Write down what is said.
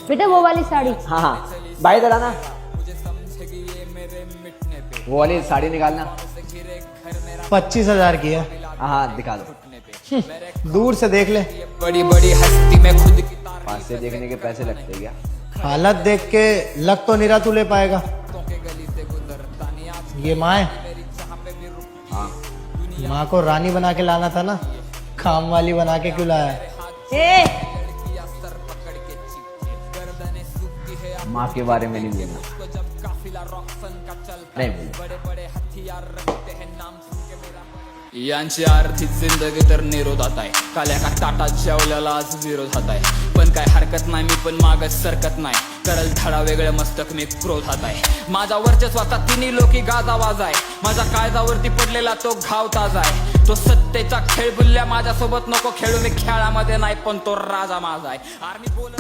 बेटा वो वाली साड़ी। हाँ हाँ भाई इधर आना, वो वाली साड़ी निकालना। 25,000 की है। हाँ हाँ दिखा दो। दूर से देख ले। बड़ी बड़ी हस्ती में खुद की पास से देखने के पैसे लगते हैं क्या? हालत देख के लग तो नहीं रहा तू ले पाएगा। ये माँ है, हाँ माँ को रानी बना के लाना था ना, काम वाली बना के क्यों लाया? ए माँ के बारे में नहीं बोलना, नहीं बोलना। यांची आर्थिक जिंदगी तर निरोधात आहे, काल्या का टाटा जेवल्याला आज विरोधात आहे, पण काय हरकत नाही, मी पण मागच सरकत नाही, करल धडा वेगळं मस्तक मी क्रोधात आहे, माझा वर्चस्वाचा तिन्ही लोकी गाजावाज आहे, माझ्या काळजावरती पडलेला तो घाव ताजा आहे, तो सत्तेचा खेळ बुल्ल्या माझ्यासोबत नको खेळू, मी खेळामध्ये नाही पण तो राजा माझा आहे. आर्मी बोल